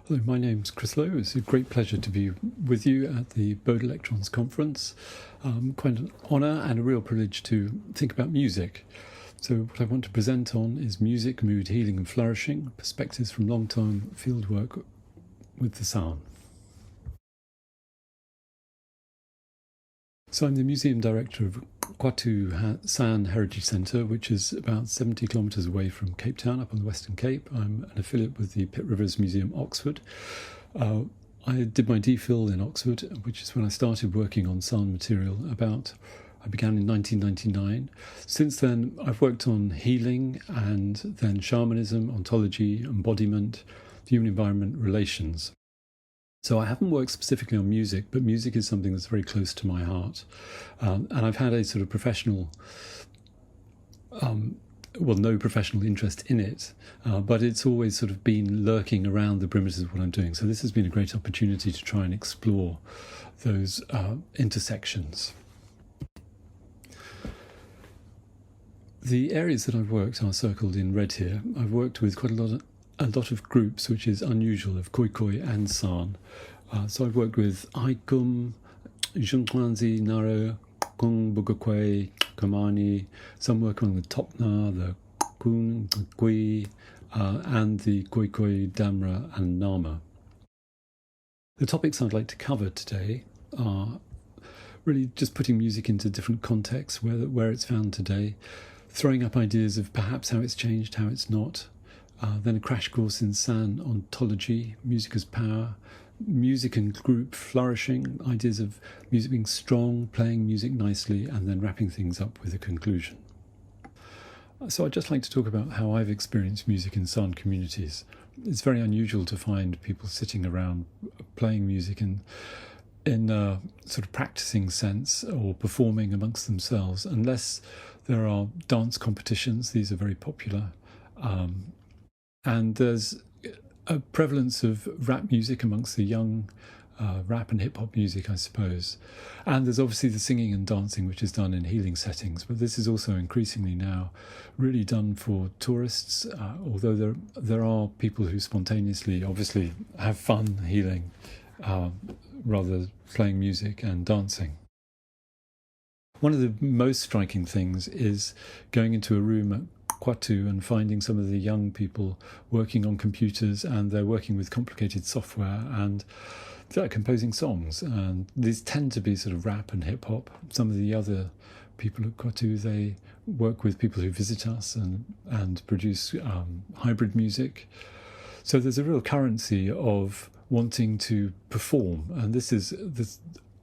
Hello, my name's Chris Lowe. It's a great pleasure to be with you at the Bode Electrons conference. Quite an honour and a real privilege to think about music. So what I want to present on is music, mood, healing and flourishing, perspectives from long-time fieldwork with the sound. So I'm the museum director of Kwatu San Heritage Centre, which is about 70 kilometres away from Cape Town, up on the Western Cape. I'm an affiliate with the Pitt Rivers Museum, Oxford. I did my DPhil in Oxford, which is when I started working on sound material I began in 1999. Since then, I've worked on healing and then shamanism, ontology, embodiment, human environment relations. So I haven't worked specifically on music, but music is something that's very close to my heart. And I've had a sort of professional, no professional interest in it, but it's always sort of been lurking around the perimeters of what I'm doing. So this has been a great opportunity to try and explore those intersections. The areas that I've worked are circled in red here. I've worked with quite a lot of groups, which is unusual, of Khoikhoi and San. So I've worked with Aikum, Junquanzi, Naro, Kung, Bugakwe, Kamani, some work on the Topna, the Kun, the Kui, and the Khoikhoi, Damra and Nama. The topics I'd like to cover today are really just putting music into different contexts, where it's found today, throwing up ideas of perhaps how it's changed, how it's not, then a crash course in San ontology, music as power, music and group flourishing, ideas of music being strong, playing music nicely, and then wrapping things up with a conclusion. So I'd just like to talk about how I've experienced music in San communities. It's very unusual to find people sitting around playing music in a sort of practicing sense or performing amongst themselves, unless there are dance competitions. These are very popular. And there's a prevalence of rap music amongst the young, rap and hip-hop music, I suppose. And there's obviously the singing and dancing, which is done in healing settings. But this is also increasingly now really done for tourists, although there are people who spontaneously, obviously, have fun healing, rather playing music and dancing. One of the most striking things is going into a room at Kwatu and finding some of the young people working on computers, and they're working with complicated software and they're composing songs, and these tend to be sort of rap and hip-hop. Some of the other people at Kwatu, they work with people who visit us and produce hybrid music. So there's a real currency of wanting to perform, and this is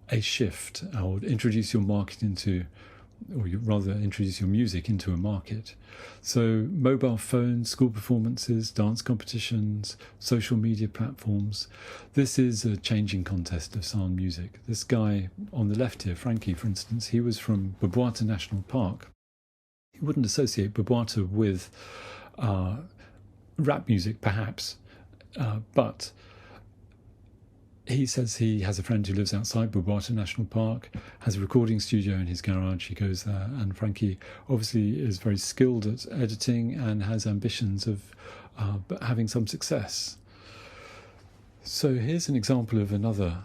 a shift, or introduce your market into, or rather introduce your music into a market. So mobile phones, school performances, dance competitions, social media platforms. This is a changing contest of sound music. This guy on the left here, Frankie, for instance, he was from Bobwata National Park. He wouldn't associate Bobwata with rap music, perhaps, but he says he has a friend who lives outside Bobwata National Park, has a recording studio in his garage. He goes there, and Frankie obviously is very skilled at editing and has ambitions of having some success. So here's an example of another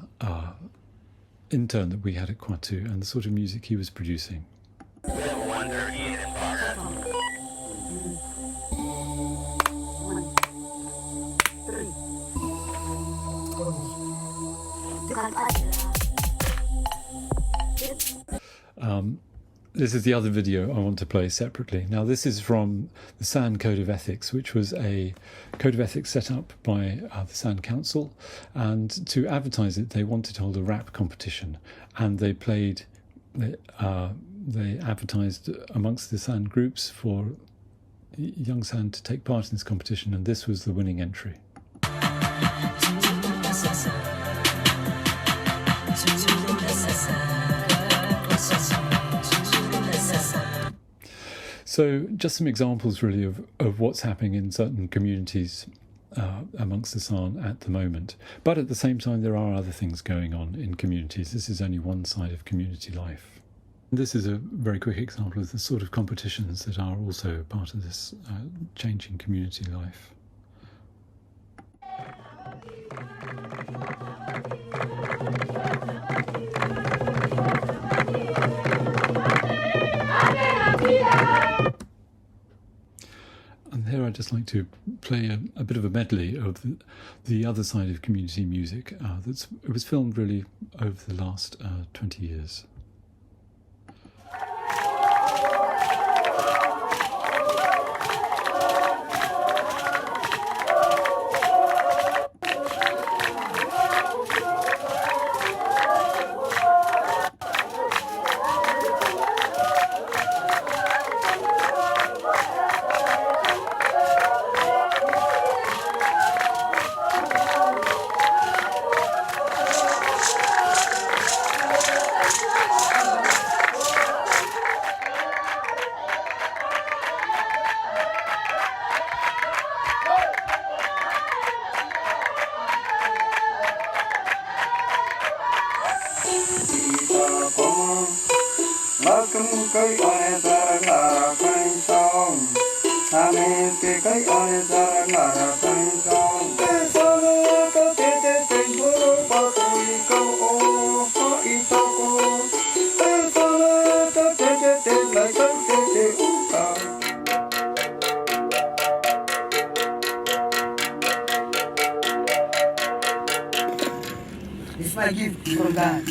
intern that we had at Kwatu and the sort of music he was producing. This is the other video I want to play separately. Now, this is from the San Code of Ethics, which was a code of ethics set up by the San Council, and to advertise it, they wanted to hold a rap competition, and they advertised amongst the San groups for young San to take part in this competition, and this was the winning entry. So just some examples really of what's happening in certain communities amongst the San at the moment. But at the same time, there are other things going on in communities. This is only one side of community life. This is a very quick example of the sort of competitions that are also part of this changing community life. And here I'd just like to play a bit of a medley of the other side of community music. It was filmed really over the last 20 years. It's my gift from God.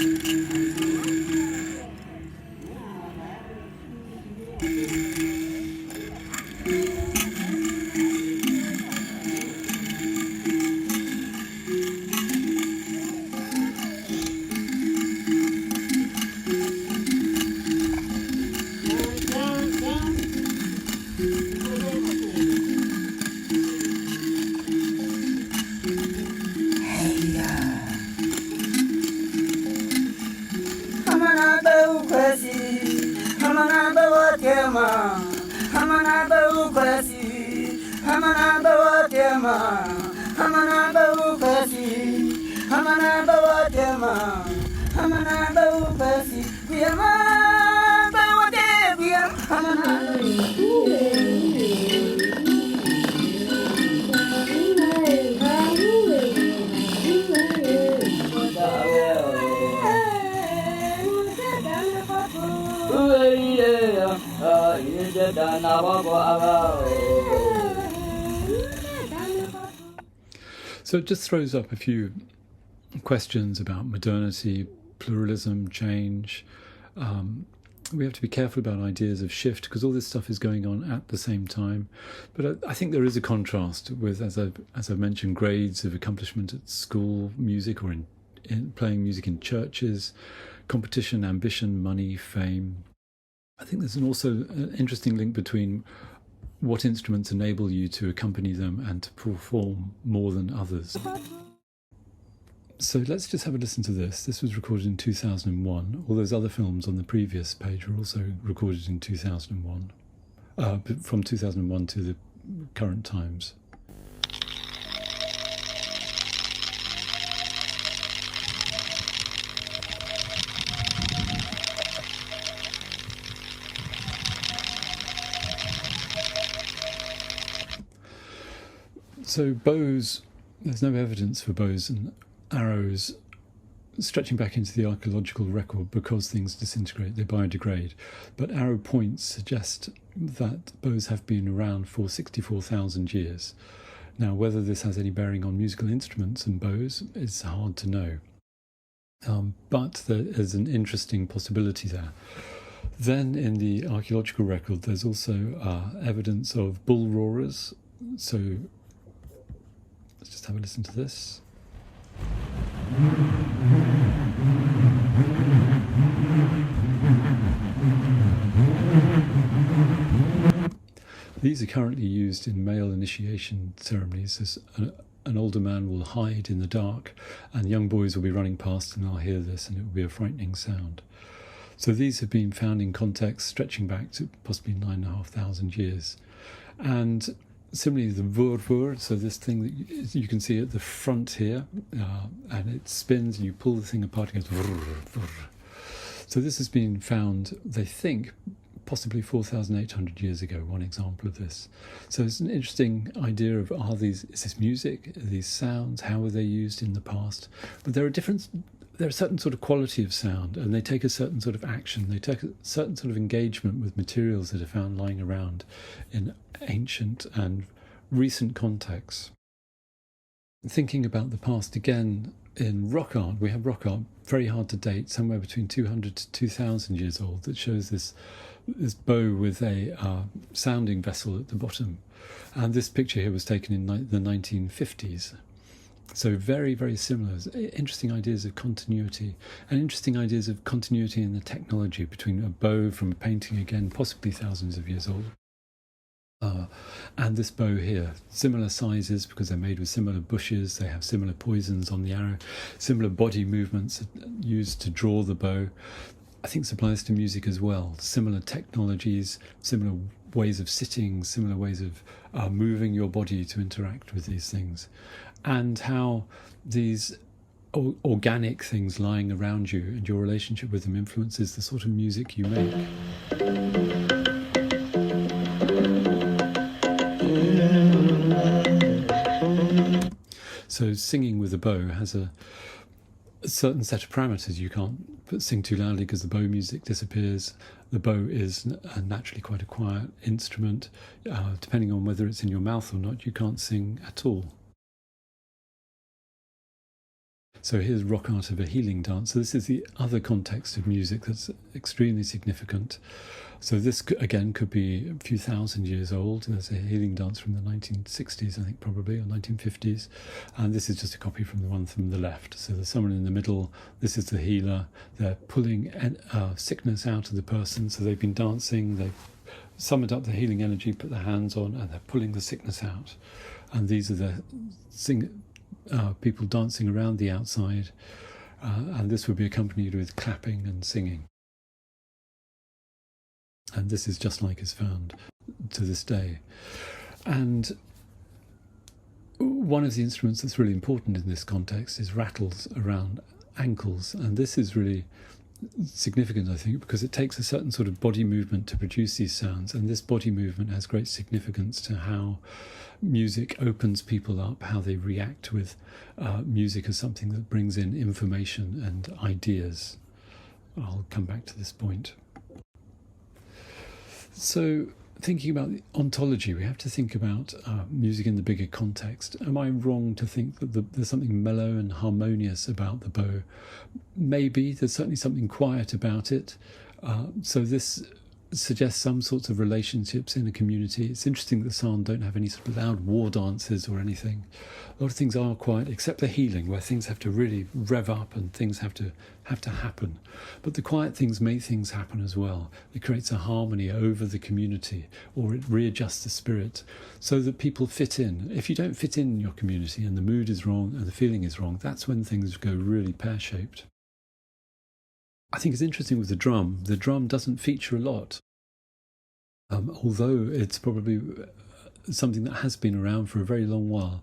So it just throws up a few questions about modernity, pluralism, change. We have to be careful about ideas of shift because all this stuff is going on at the same time. But I think there is a contrast with, as I've mentioned, grades of accomplishment at school, music, or in playing music in churches, competition, ambition, money, fame. I think there's also an interesting link between what instruments enable you to accompany them and to perform more than others. So let's just have a listen to this. This was recorded in 2001. All those other films on the previous page were also recorded in 2001, from 2001 to the current times. So bows, there's no evidence for bows and arrows stretching back into the archaeological record because things disintegrate, they biodegrade. But arrow points suggest that bows have been around for 64,000 years. Now, whether this has any bearing on musical instruments and bows is hard to know. But there is an interesting possibility there. Then in the archaeological record, there's also evidence of bull roarers. So let's just have a listen to this. These are currently used in male initiation ceremonies. As an older man will hide in the dark and young boys will be running past and they'll hear this and it will be a frightening sound. So these have been found in contexts stretching back to possibly 9,500 years. And similarly, the vur, so this thing that you can see at the front here, and it spins and you pull the thing apart, it goes vur. So this has been found, they think, possibly 4,800 years ago, one example of this. So it's an interesting idea of is this music, are these sounds, how were they used in the past? But there are a certain sort of quality of sound, and they take a certain sort of action, they take a certain sort of engagement with materials that are found lying around in ancient and recent contexts. Thinking about the past again, in rock art, we have rock art very hard to date, somewhere between 200 to 2,000 years old, that shows this bow with a sounding vessel at the bottom. And this picture here was taken in the 1950s. So very, very similar. Interesting ideas of continuity, and interesting ideas of continuity in the technology between a bow from a painting, again, possibly thousands of years old, and this bow here. Similar sizes because they're made with similar bushes, they have similar poisons on the arrow, similar body movements used to draw the bow. I think this applies to music as well. Similar technologies, similar ways of sitting, similar ways of moving your body to interact with these things, and how these organic things lying around you and your relationship with them influences the sort of music you make. So singing with a bow has a certain set of parameters. You can't sing too loudly because the bow music disappears. The bow is naturally quite a quiet instrument. Depending on whether it's in your mouth or not, you can't sing at all. So here's rock art of a healing dance. So this is the other context of music that's extremely significant. So this, again, could be a few thousand years old. There's a healing dance from the 1960s, I think, probably, or 1950s. And this is just a copy from the one from the left. So there's someone in the middle. This is the healer. They're pulling sickness out of the person. So they've been dancing. They've summoned up the healing energy, put their hands on, and they're pulling the sickness out. And these are the people dancing around the outside. And this would be accompanied with clapping and singing. And this is just like is found to this day. And one of the instruments that's really important in this context is rattles around ankles. And this is really significant, I think, because it takes a certain sort of body movement to produce these sounds. And this body movement has great significance to how music opens people up, how they react with music as something that brings in information and ideas. I'll come back to this point. So thinking about the ontology, we have to think about music in the bigger context. Am I wrong to think that there's something mellow and harmonious about the bow? Maybe. There's certainly something quiet about it. So this suggests some sorts of relationships in a community. It's interesting that the San don't have any sort of loud war dances or anything. A lot of things are quiet, except the healing, where things have to really rev up and things have to happen. But the quiet things make things happen as well. It creates a harmony over the community, or it readjusts the spirit so that people fit in. If you don't fit in your community and the mood is wrong and the feeling is wrong, that's when things go really pear-shaped. I think it's interesting with the drum. The drum doesn't feature a lot, although it's probably something that has been around for a very long while.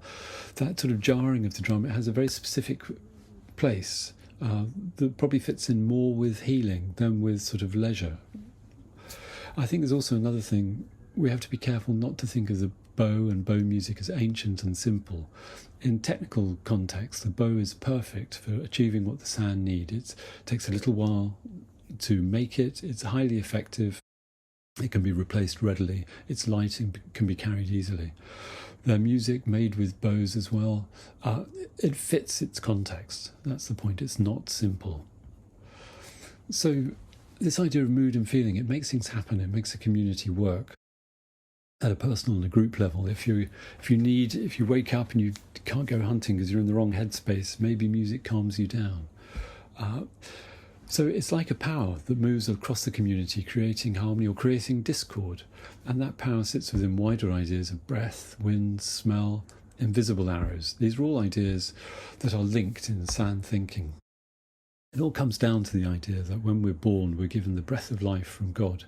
That sort of jarring of the drum, it has a very specific place that probably fits in more with healing than with sort of leisure. I think there's also another thing. We have to be careful not to think of the bow and bow music as ancient and simple. In technical context, the bow is perfect for achieving what the San need. It takes a little while to make it. It's highly effective. It can be replaced readily. It's light and can be carried easily. Their music made with bows as well, it fits its context. That's the point. It's not simple. So this idea of mood and feeling, it makes things happen. It makes a community work at a personal and a group level. If you wake up and you can't go hunting because you're in the wrong headspace, maybe music calms you down. So it's like a power that moves across the community, creating harmony or creating discord. And that power sits within wider ideas of breath, wind, smell, invisible arrows. These are all ideas that are linked in San thinking. It all comes down to the idea that when we're born, we're given the breath of life from God.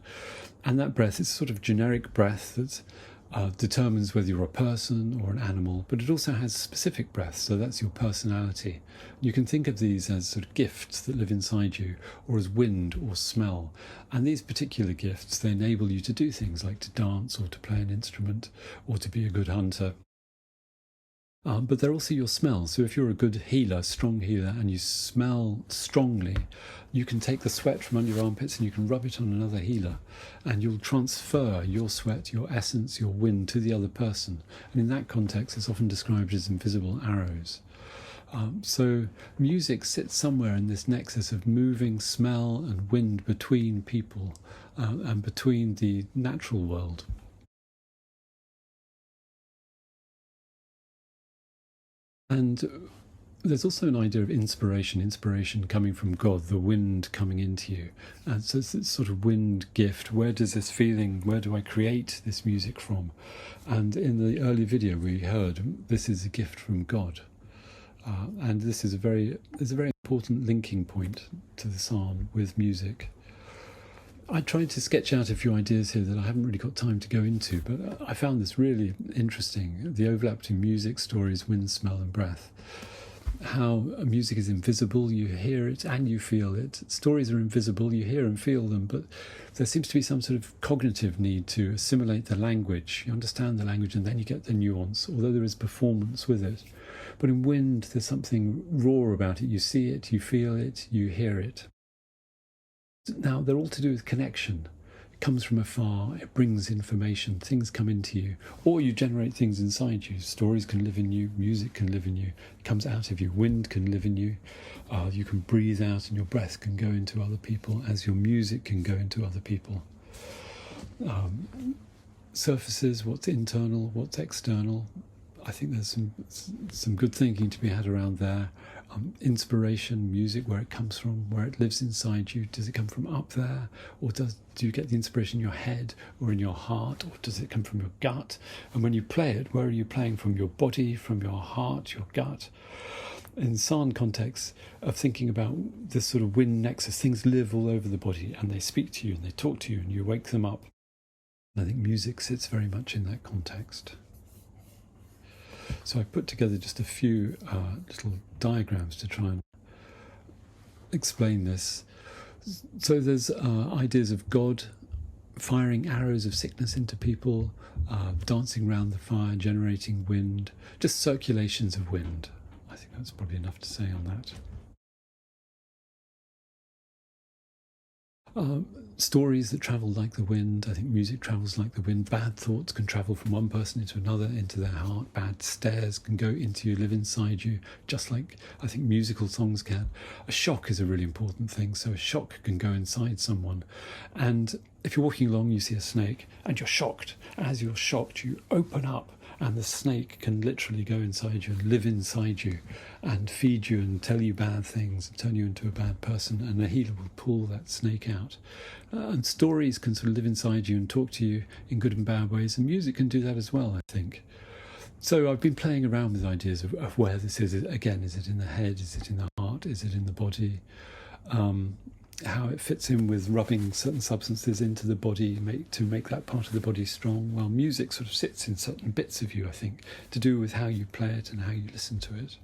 And that breath is a sort of generic breath that determines whether you're a person or an animal, but it also has specific breaths, so that's your personality. You can think of these as sort of gifts that live inside you, or as wind or smell. And these particular gifts, they enable you to do things like to dance or to play an instrument or to be a good hunter. But they're also your smell. So if you're a good healer, strong healer, and you smell strongly, you can take the sweat from under your armpits and you can rub it on another healer, and you'll transfer your sweat, your essence, your wind to the other person. And in that context, it's often described as invisible arrows. So music sits somewhere in this nexus of moving smell and wind between people and between the natural world. And there's also an idea of inspiration coming from God, the wind coming into you. And so it's this sort of wind gift. Where does this feeling, where do I create this music from? And in the early video we heard, this is a gift from God. And this is a very important linking point to the psalm with music. I tried to sketch out a few ideas here that I haven't really got time to go into, but I found this really interesting, the overlap between music, stories, wind, smell and breath. How music is invisible, you hear it and you feel it. Stories are invisible, you hear and feel them, but there seems to be some sort of cognitive need to assimilate the language. You understand the language and then you get the nuance, although there is performance with it. But in wind, there's something raw about it. You see it, you feel it, you hear it. Now, they're all to do with connection. It comes from afar, it brings information, things come into you, or you generate things inside you. Stories can live in you, music can live in you, it comes out of you, wind can live in you, you can breathe out and your breath can go into other people as your music can go into other people. Surfaces, what's internal, what's external. I think there's some good thinking to be had around there. Inspiration, music, where it comes from, where it lives inside you. Does it come from up there? Or do you get the inspiration in your head or in your heart? Or does it come from your gut? And when you play it, where are you playing from? Your body, from your heart, your gut? In San context of thinking about this sort of wind nexus, things live all over the body and they speak to you and they talk to you and you wake them up. I think music sits very much in that context. So I put together just a few little diagrams to try and explain this. So there's ideas of God firing arrows of sickness into people, dancing around the fire, generating wind, just circulations of wind. I think that's probably enough to say on that. Stories that travel like the wind. I think music travels like the wind. Bad thoughts can travel from one person into another, into their heart. Bad stares can go into you, live inside you, just like I think musical songs can. A shock is a really important thing. So a shock can go inside someone. And if you're walking along, you see a snake and you're shocked. As you're shocked, you open up and the snake can literally go inside you and live inside you and feed you and tell you bad things and turn you into a bad person, and a healer will pull that snake out. And stories can sort of live inside you and talk to you in good and bad ways, and music can do that as well, I think. So I've been playing around with ideas of where this is. Again, is it in the head? Is it in the heart? Is it in the body? How it fits in with rubbing certain substances into the body to make that part of the body strong. Well, music sort of sits in certain bits of you, I think, to do with how you play it and how you listen to it.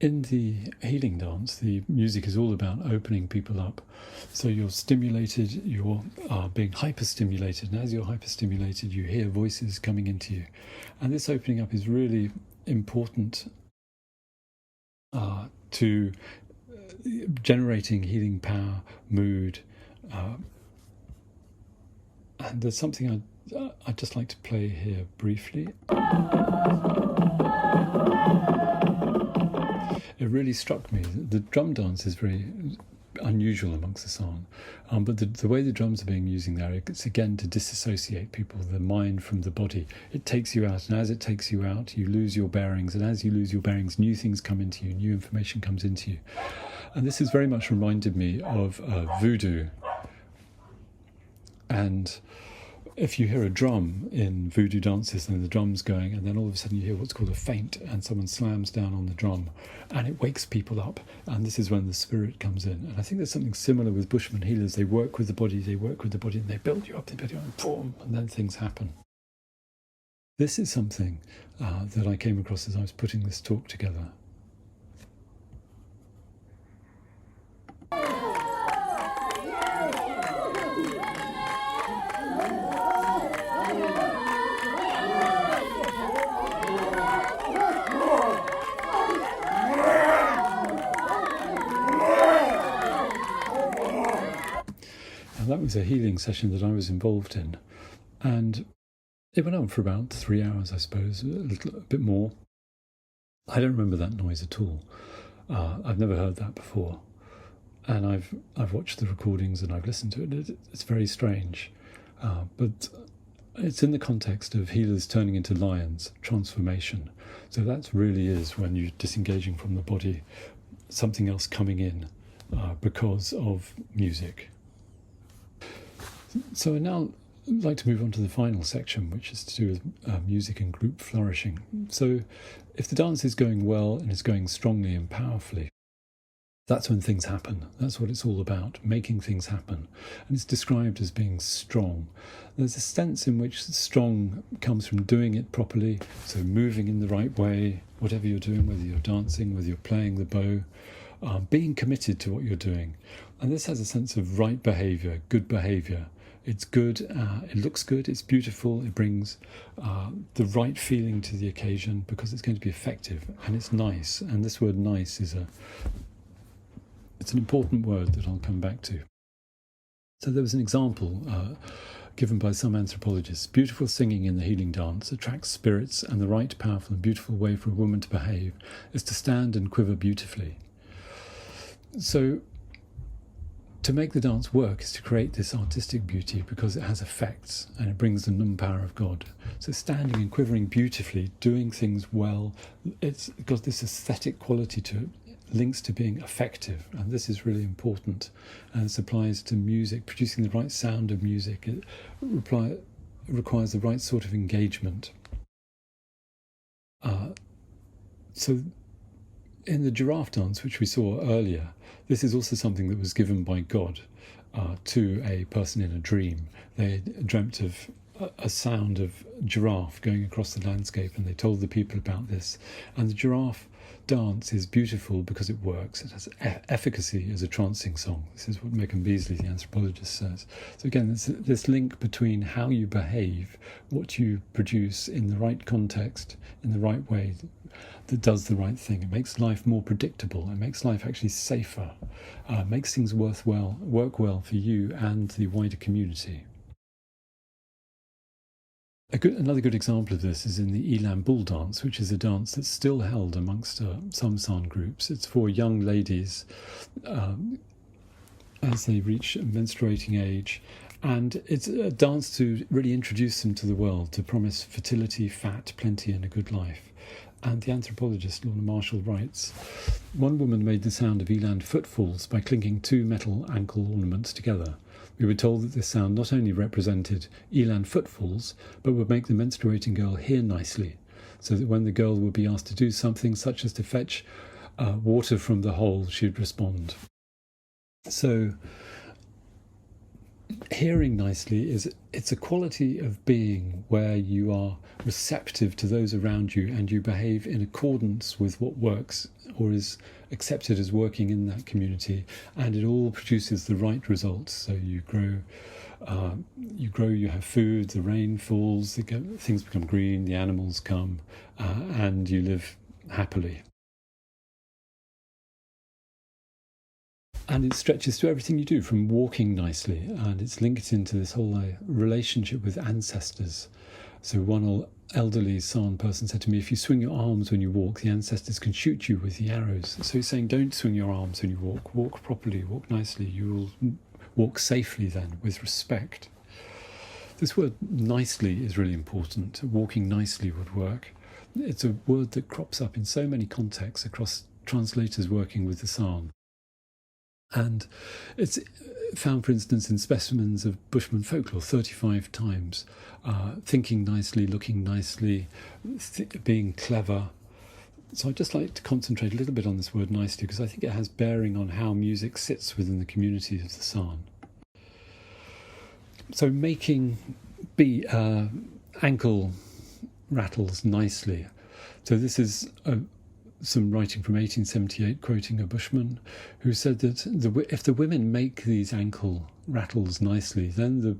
In the healing dance, the music is all about opening people up. So you're stimulated, you're being hyper-stimulated, and as you're hyper-stimulated, you hear voices coming into you. And this opening up is really important to generating healing power, mood, and there's something I'd just like to play here briefly. It really struck me. The drum dance is very unusual amongst the song, but the way the drums are being used there, it's again to disassociate people, the mind from the body. It takes you out, and as it takes you out, you lose your bearings, and as you lose your bearings, new things come into you, new information comes into you. And this has very much reminded me of voodoo. And if you hear a drum in voodoo dances and the drum's going, and then all of a sudden you hear what's called a feint, and someone slams down on the drum and it wakes people up, and this is when the spirit comes in. And I think there's something similar with Bushman healers. They work with the body, and they build you up, and boom, and then things happen. This is something that I came across as I was putting this talk together. And that was a healing session that I was involved in. And it went on for about 3 hours, I suppose, a bit more. I don't remember that noise at all. I've never heard that before. And I've watched the recordings and I've listened to it. It's very strange. But it's in the context of healers turning into lions, transformation. So that really is when you're disengaging from the body, something else coming in because of music. So now I'd like to move on to the final section, which is to do with music and group flourishing. So if the dance is going well and is going strongly and powerfully, that's when things happen. That's what it's all about, making things happen. And it's described as being strong. There's a sense in which strong comes from doing it properly, so moving in the right way, whatever you're doing, whether you're dancing, whether you're playing the bow, being committed to what you're doing. And this has a sense of right behaviour, good behaviour. It's good, it looks good, it's beautiful, it brings the right feeling to the occasion because it's going to be effective, and it's nice. And this word nice is it's an important word that I'll come back to. So there was an example given by some anthropologists. Beautiful singing in the healing dance attracts spirits, and the right, powerful and beautiful way for a woman to behave is to stand and quiver beautifully. So to make the dance work is to create this artistic beauty because it has effects and it brings the num power of God. So standing and quivering beautifully, doing things well, it's got this aesthetic quality to it, links to being effective, and this is really important. And this applies to music, producing the right sound of music. It requires the right sort of engagement. So in the giraffe dance, which we saw earlier, this is also something that was given by God to a person in a dream. They dreamt of a sound of giraffe going across the landscape, and they told the people about this. And the giraffe dance is beautiful because it works. It has efficacy as a trancing song. This is what Megan Beasley, the anthropologist, says. So again, there's this link between how you behave, what you produce in the right context, in the right way, that does the right thing. It makes life more predictable. It makes life actually safer. Makes things work well for you and the wider community. Another good example of this is in the Elam Bull dance, which is a dance that's still held amongst some San groups. It's for young ladies as they reach menstruating age. And it's a dance to really introduce them to the world, to promise fertility, fat, plenty, and a good life. And the anthropologist Lorna Marshall writes, one woman made the sound of eland footfalls by clinking 2 metal ankle ornaments together. We were told that this sound not only represented eland footfalls, but would make the menstruating girl hear nicely, so that when the girl would be asked to do something such as to fetch water from the hole, she'd respond. So hearing nicely it's a quality of being where you are receptive to those around you and you behave in accordance with what works or is accepted as working in that community, and it all produces the right results. So you grow, you have food, the rain falls, things become green, the animals come, and you live happily. And it stretches to everything you do, from walking nicely, and it's linked into this whole relationship with ancestors. So one elderly San person said to me, if you swing your arms when you walk, the ancestors can shoot you with the arrows. So he's saying, don't swing your arms when you walk. Walk properly, walk nicely. You will walk safely then, with respect. This word nicely is really important. Walking nicely would work. It's a word that crops up in so many contexts across translators working with the San. And it's found, for instance, in specimens of Bushman folklore 35 times, thinking nicely, looking nicely, being clever. So I'd just like to concentrate a little bit on this word nicely, because I think it has bearing on how music sits within the community of the San. So making ankle rattles nicely. So this is some writing from 1878 quoting a Bushman who said that if the women make these ankle rattles nicely, then the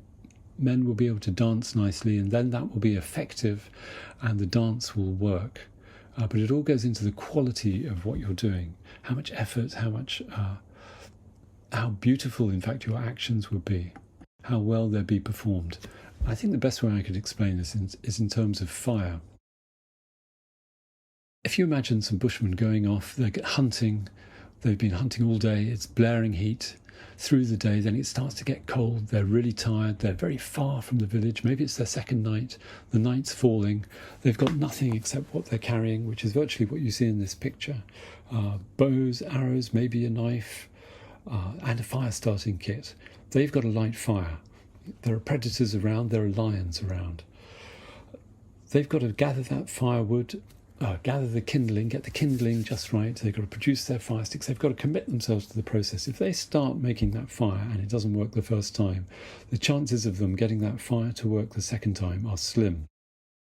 men will be able to dance nicely, and then that will be effective and the dance will work. But it all goes into the quality of what you're doing, how much effort, how beautiful, in fact, your actions would be, how well they'd be performed. I think the best way I could explain this is in terms of fire. If you imagine some bushmen going off, they're hunting, they've been hunting all day, it's blaring heat through the day, then it starts to get cold, they're really tired, they're very far from the village, maybe it's their second night, the night's falling, they've got nothing except what they're carrying, which is virtually what you see in this picture. Bows, arrows, maybe a knife, and a fire starting kit. They've got to light fire. There are predators around, there are lions around. They've got to gather that firewood, gather the kindling, get the kindling just right. They've got to produce their fire sticks. They've got to commit themselves to the process. If they start making that fire and it doesn't work the first time, the chances of them getting that fire to work the second time are slim.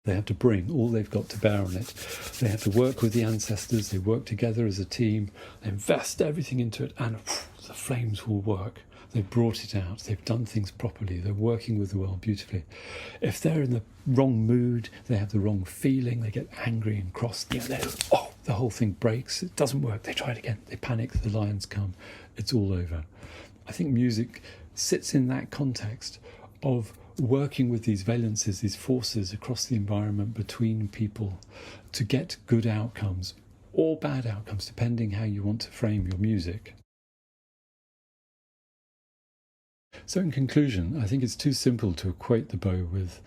They have to bring all they've got to bear on it. They have to work with the ancestors. They work together as a team. They invest everything into it, and the flames will work. They've brought it out. They've done things properly. They're working with the world beautifully. If they're in the wrong mood, they have the wrong feeling, they get angry and cross, the whole thing breaks. It doesn't work. They try it again. They panic. The lions come. It's all over. I think music sits in that context of working with these valences, these forces across the environment between people to get good outcomes or bad outcomes, depending how you want to frame your music. So in conclusion, I think it's too simple to equate the bow with,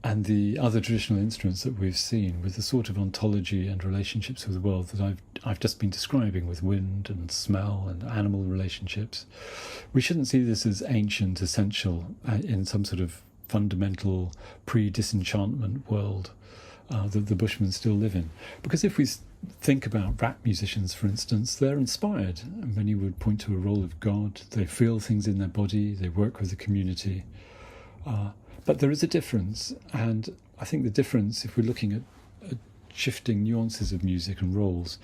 and the other traditional instruments that we've seen, with the sort of ontology and relationships with the world that I've just been describing, with wind and smell and animal relationships. We shouldn't see this as ancient, essential, in some sort of fundamental pre-disenchantment world that the Bushmen still live in. Because if we think about rap musicians, for instance, they're inspired. Many would point to a role of God. They feel things in their body. They work with the community. But there is a difference. And I think the difference, if we're looking at shifting nuances of music and roles,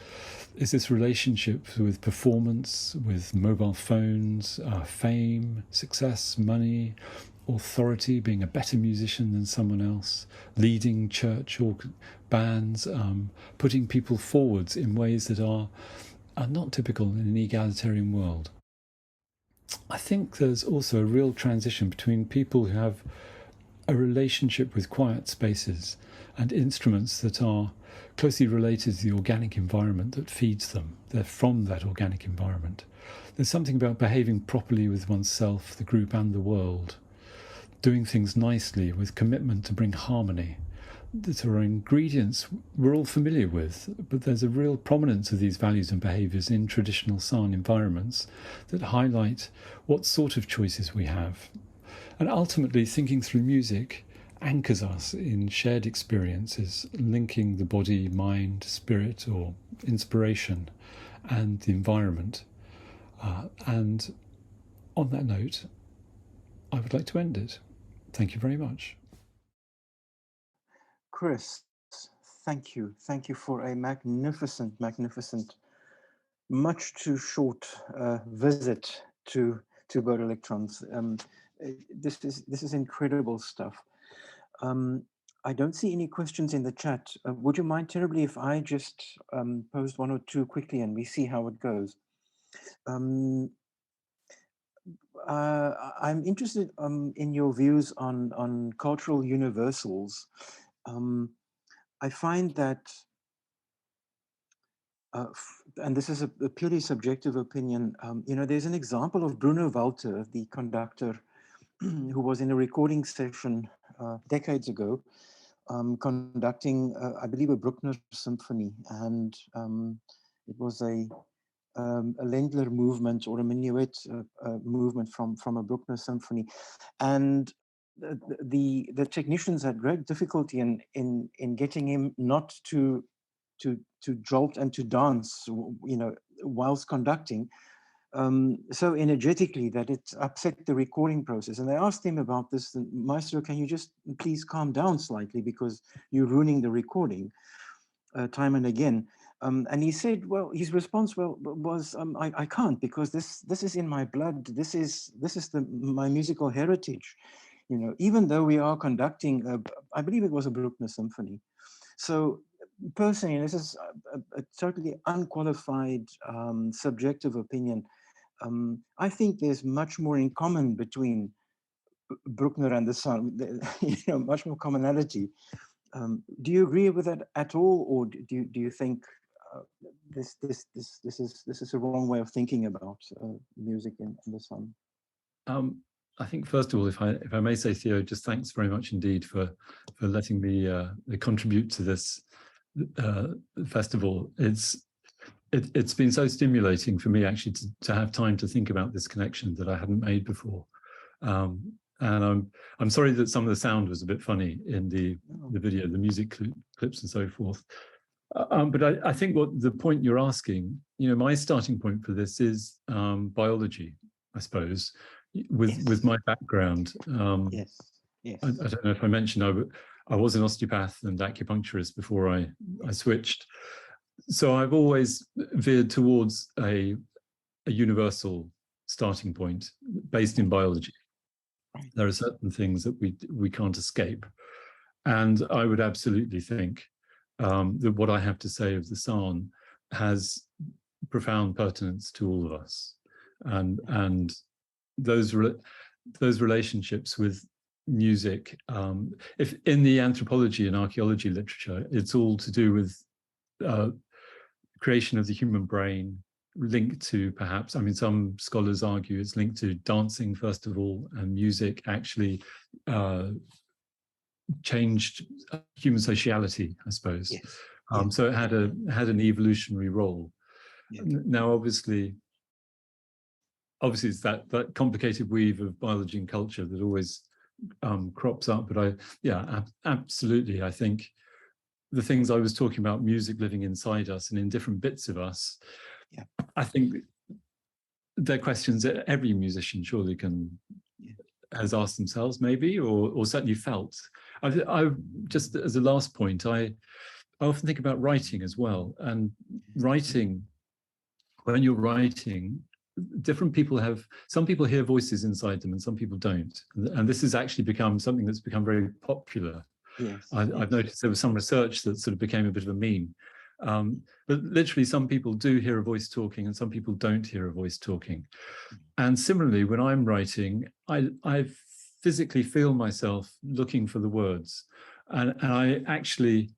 is this relationship with performance, with mobile phones, fame, success, money, authority, being a better musician than someone else, leading church or bands, putting people forwards in ways that are not typical in an egalitarian world. I think there's also a real transition between people who have a relationship with quiet spaces and instruments that are closely related to the organic environment that feeds them. They're from that organic environment. There's something about behaving properly with oneself, the group and the world, doing things nicely with commitment to bring harmony, that are ingredients we're all familiar with, but there's a real prominence of these values and behaviours in traditional San environments that highlight what sort of choices we have. And ultimately, thinking through music anchors us in shared experiences, linking the body, mind, spirit, or inspiration and the environment. And on that note, I would like to end it. Thank you very much. Chris, thank you. Thank you for a magnificent, much too short visit to Bird Electrons. This is incredible stuff. I don't see any questions in the chat. Would you mind terribly if I just posed one or two quickly and we see how it goes? I'm interested in your views on cultural universals. I find that, and this is a purely subjective opinion, there's an example of Bruno Walter, the conductor, who was in a recording session decades ago, conducting, I believe, a Bruckner symphony, and it was a a Ländler movement or a minuet movement from a Bruckner symphony, and the technicians had great difficulty in getting him not to jolt and to dance, whilst conducting, so energetically that it upset the recording process. And they asked him about this, and, Maestro, can you just please calm down slightly because you're ruining the recording, time and again. And he said, well, his response was, I can't, because this is in my blood. This is my musical heritage. Even though we are conducting, I believe it was a Bruckner symphony. So personally, this is a totally unqualified, subjective opinion. I think there's much more in common between Bruckner and the Sun, much more commonality. Do you agree with that at all, or do you think this is a wrong way of thinking about music in the Sun? I think first of all, if I may say, Theo, just thanks very much indeed for letting me contribute to this festival. It's been so stimulating for me actually to have time to think about this connection that I hadn't made before. And I'm sorry that some of the sound was a bit funny in the video, the music clips and so forth. But I think what the point you're asking, my starting point for this is biology, I suppose, with my background. Yes. I don't know if I mentioned I was an osteopath and acupuncturist before I switched. So I've always veered towards a universal starting point based in biology. There are certain things that we can't escape. And I would absolutely think that what I have to say of the San has profound pertinence to all of us. And those relationships with music, if in the anthropology and archaeology literature, it's all to do with creation of the human brain, linked to perhaps, some scholars argue it's linked to dancing first of all, and music actually changed human sociality, I suppose. Yes. So it had an evolutionary role. Yeah. Now, obviously it's that complicated weave of biology and culture that always crops up. But absolutely, I think the things I was talking about, music living inside us and in different bits of us, I think they're questions that every musician surely has asked themselves, maybe, or certainly felt. I just, as a last point, I often think about writing as well. And writing, when you're writing, different people some people hear voices inside them and some people don't. And this has actually become something that's become very popular. Yes. I've noticed there was some research that sort of became a bit of a meme. But literally, some people do hear a voice talking and some people don't hear a voice talking. And similarly, when I'm writing, I physically feel myself looking for the words. And I actually,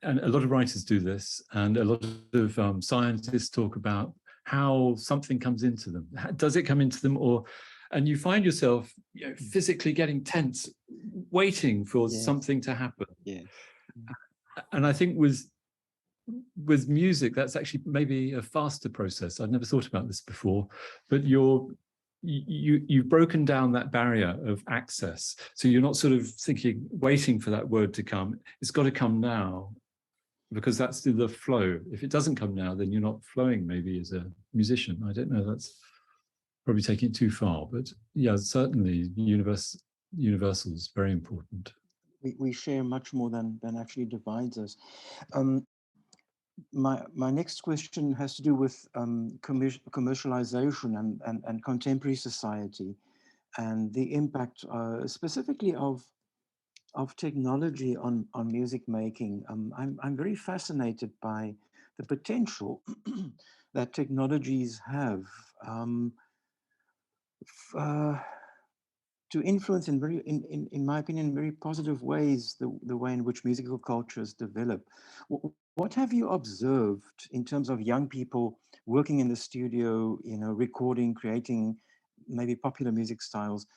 and a lot of writers do this, and a lot of scientists talk about how something comes into them. Does it come into them, and you find yourself physically getting tense, waiting for something to happen. Yes. And I think with music, that's actually maybe a faster process. I'd never thought about this before, but you've broken down that barrier of access. So you're not sort of waiting for that word to come. It's got to come now, because that's the flow. If it doesn't come now, then you're not flowing maybe as a musician. I don't know, that's probably taking it too far, but certainly universal is very important. We share much more than actually divides us. My next question has to do with commercialization and contemporary society, and the impact specifically of technology on music making. I'm very fascinated by the potential that technologies have to influence in my opinion, very positive ways, the way in which musical cultures develop. What have you observed in terms of young people working in the studio, recording, creating maybe popular music styles?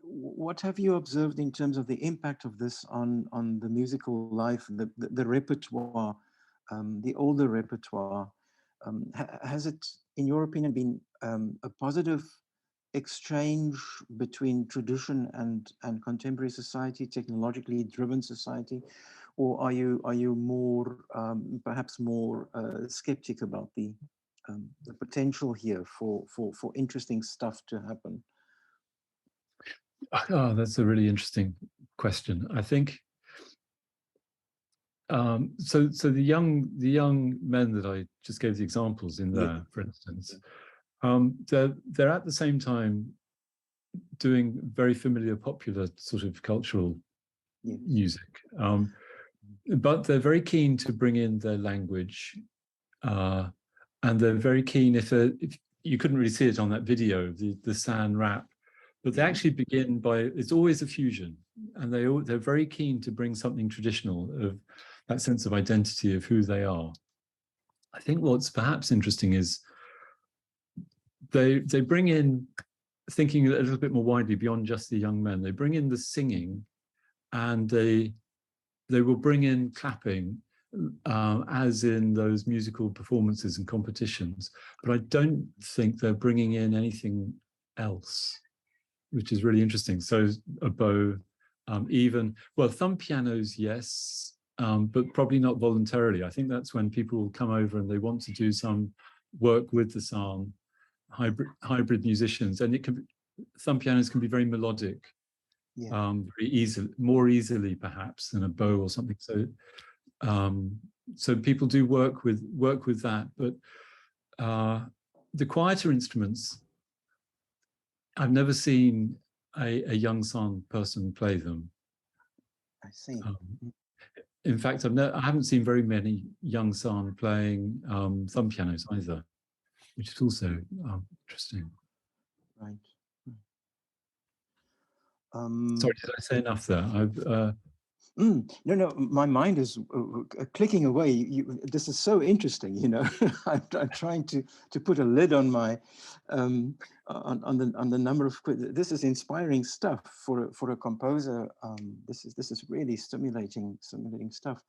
What have you observed in terms of the impact of this on the musical life, the repertoire, the older repertoire? Has it, in your opinion, been a positive exchange between tradition and contemporary society, technologically driven society, or are you more perhaps more skeptic about the potential here for interesting stuff to happen? Oh, that's a really interesting question. I think so the young men that I just gave the examples in there, for instance, they're at the same time doing very familiar, popular sort of cultural music, but they're very keen to bring in their language, and they're very keen. If you couldn't really see it on that video, the San rap, but they actually begin by, it's always a fusion, and they're very keen to bring something traditional, of that sense of identity of who they are. I think what's perhaps interesting is they bring in, thinking a little bit more widely beyond just the young men, they bring in the singing, and they will bring in clapping, as in those musical performances and competitions. But I don't think they're bringing in anything else, which is really interesting. So a bow, even, well, thumb pianos, yes, but probably not voluntarily. I think that's when people will come over and they want to do some work with the psalm, hybrid musicians, and it can be, thumb pianos can be very melodic, very easily, more easily perhaps than a bow or something. So so people do work with that, but the quieter instruments, I've never seen a young son person play them. I see. In fact, I haven't seen very many young son playing thumb pianos either, which is also interesting. Right. Sorry, did I say enough there? No, my mind is clicking away. This is so interesting, you know. I'm trying to put a lid on my on the number of. This is inspiring stuff for a composer. This is really stimulating stuff.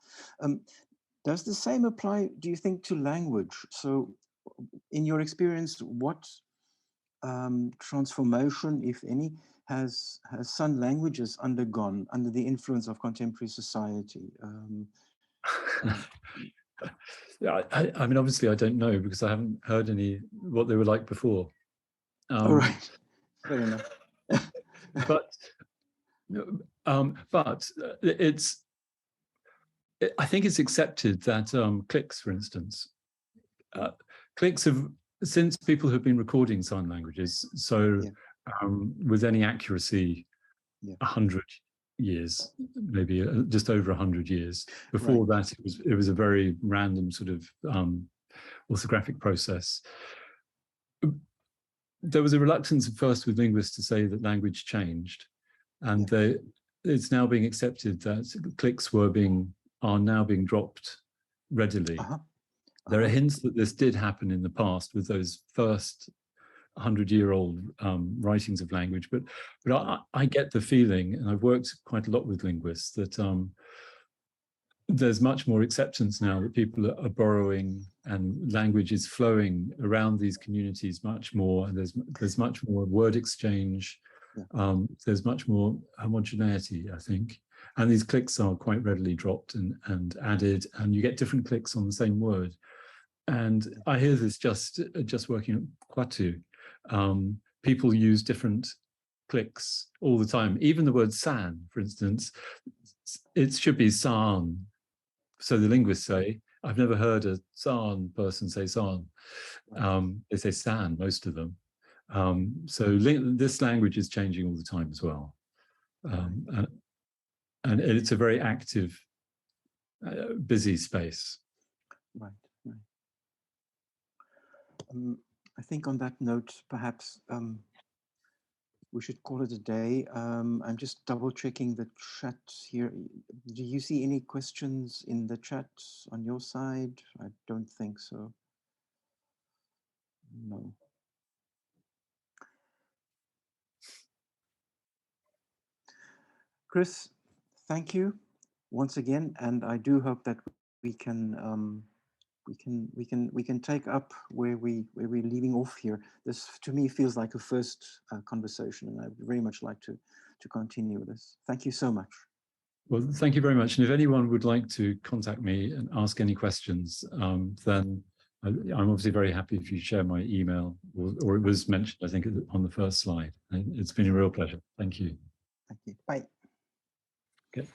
Does the same apply, do you think, to language? So, in your experience, what transformation, if any, has some languages undergone under the influence of contemporary society? Yeah, I mean, obviously, I don't know because I haven't heard what they were like before. All right, fair enough. but I think it's accepted that clicks, for instance, clicks have, since people have been recording sign languages, so with any accuracy, 100 years, maybe just over 100 years. Before that, it was a very random sort of orthographic process. There was a reluctance at first with linguists to say that language changed, and it's now being accepted that clicks are now being dropped readily. There are hints that this did happen in the past with those first 100-year-old writings of language, but I get the feeling, and I've worked quite a lot with linguists, that there's much more acceptance now that people are borrowing, and language is flowing around these communities much more, and there's much more word exchange. There's much more homogeneity, I think, and these clicks are quite readily dropped and added, and you get different clicks on the same word. And I hear this just working at Kwatu. People use different clicks all the time. Even the word san, for instance, it should be san. So the linguists say, I've never heard a san person say san. They say san, most of them. So this language is changing all the time as well. And it's a very active, busy space. Right. I think on that note, perhaps we should call it a day. I'm just double checking the chat here. Do you see any questions in the chat on your side? I don't think so. No. Chris, thank you once again, and I do hope that we can we can take up where we're leaving off here. This to me feels like a first conversation, and I'd very much like to continue this. Thank you so much. Well, thank you very much. And if anyone would like to contact me and ask any questions, then I'm obviously very happy if you share my email, or it was mentioned, I think, on the first slide. It's been a real pleasure. Thank you. Thank you. Bye. Okay.